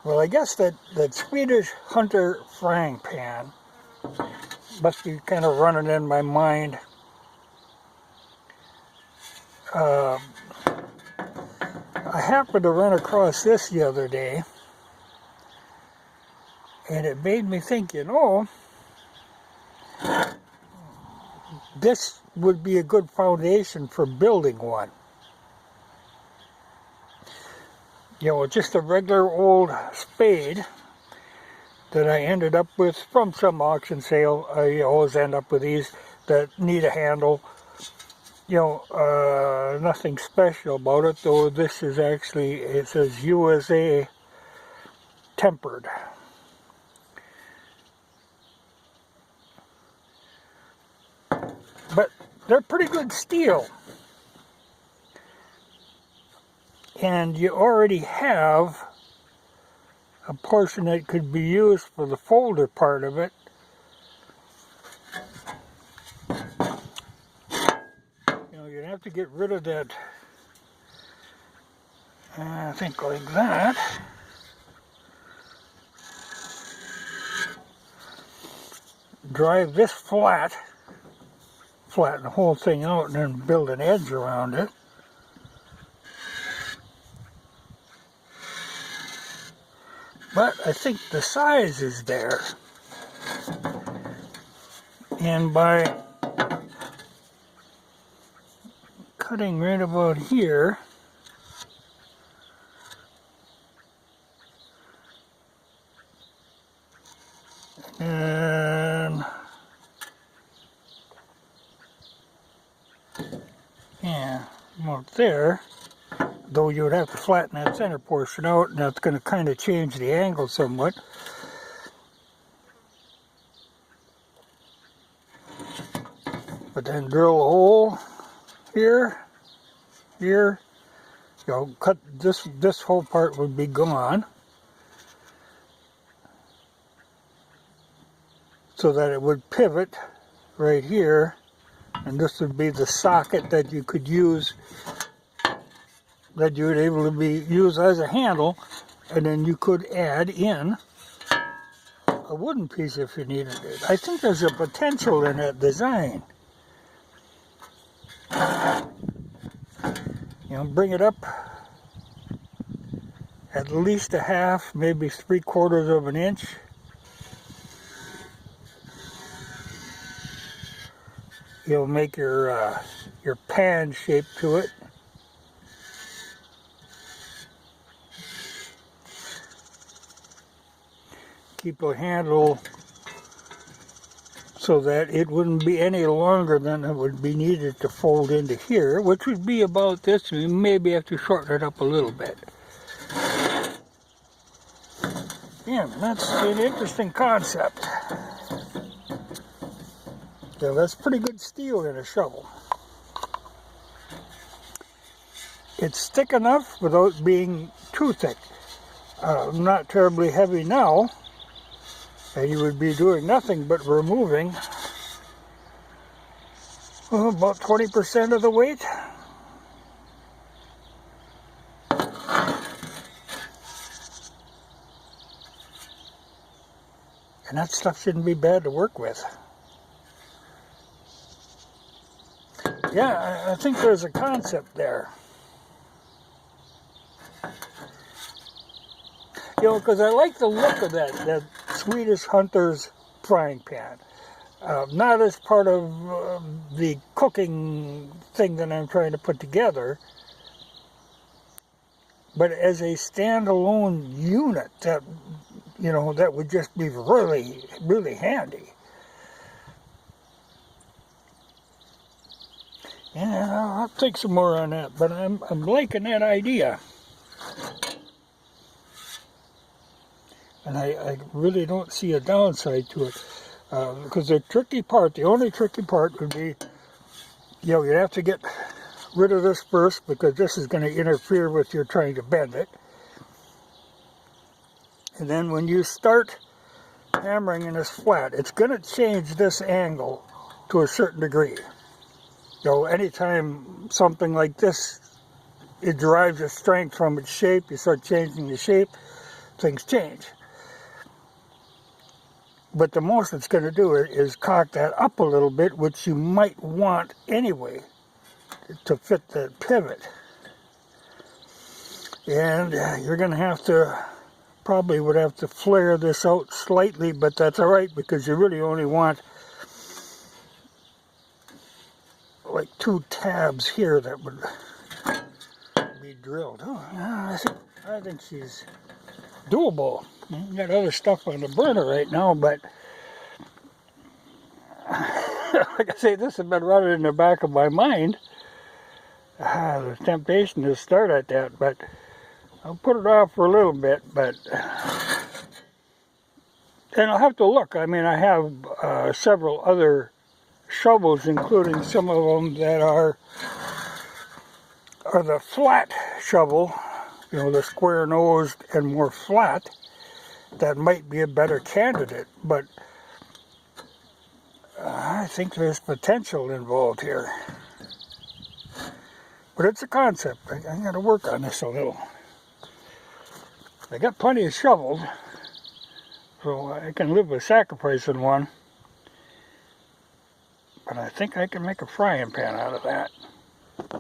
Well, I guess that Swedish Hunter frying pan must be kind of running in my mind. I happened to run across this the other day, and it made me think, you know, this would be a good foundation for building one. You know, just a regular old spade that I ended up with from some auction sale. I always end up with these that need a handle. You know, nothing special about it, though this is actually, it says USA tempered. But they're pretty good steel. And you already have a portion that could be used for the folder part of it. You know, you'd have to get rid of that, I think like that. Drive this flatten the whole thing out, and then build an edge around it. But I think the size is there. And by cutting right about here, and yeah, about there, though you would have to flatten that center portion out, and that's going to kind of change the angle somewhat. But then drill a hole here, you know, cut this whole part would be gone, so that it would pivot right here, and this would be the socket that you could use, that you would able to be used as a handle, and then you could add in a wooden piece if you needed it. I think there's a potential in that design. You know, bring it up at least a half, maybe 3/4 of an inch. You'll make your pan shape to it. Keep a handle so that it wouldn't be any longer than it would be needed to fold into here, which would be about this. You maybe have to shorten it up a little bit. Yeah, that's an interesting concept. Yeah, that's pretty good steel in a shovel. It's thick enough without being too thick. Not terribly heavy now, and you would be doing nothing but removing about 20% of the weight. And that stuff shouldn't be bad to work with. Yeah, I think there's a concept there. You know, because I like the look of that Swedish Hunter's frying pan. Not as part of the cooking thing that I'm trying to put together, but as a standalone unit that, you know, that would just be really, really handy. Yeah, I'll take some more on that, but I'm liking that idea. And I really don't see a downside to it. Because the only tricky part would be, you know, you have to get rid of this first, because this is going to interfere with your trying to bend it. And then when you start hammering in this flat, it's going to change this angle to a certain degree. You know, anytime something like this, it derives its strength from its shape, you start changing the shape. things change. But the most it's going to do is cock that up a little bit, which you might want anyway to fit the pivot. And you're going to have to, probably would have to flare this out slightly, but that's all right because you really only want like 2 tabs here that would be drilled. Oh, I think she's doable. Got other stuff on the burner right now, but like I say, this has been running in the back of my mind. The temptation to start at that, but I'll put it off for a little bit. But and I'll have to look. I mean, I have several other shovels, including some of them that are the flat shovel, you know, the square nosed and more flat. That might be a better candidate, but I think there's potential involved here. But it's a concept. I got to work on this a little. I got plenty of shovels, so I can live with sacrificing one. But I think I can make a frying pan out of that.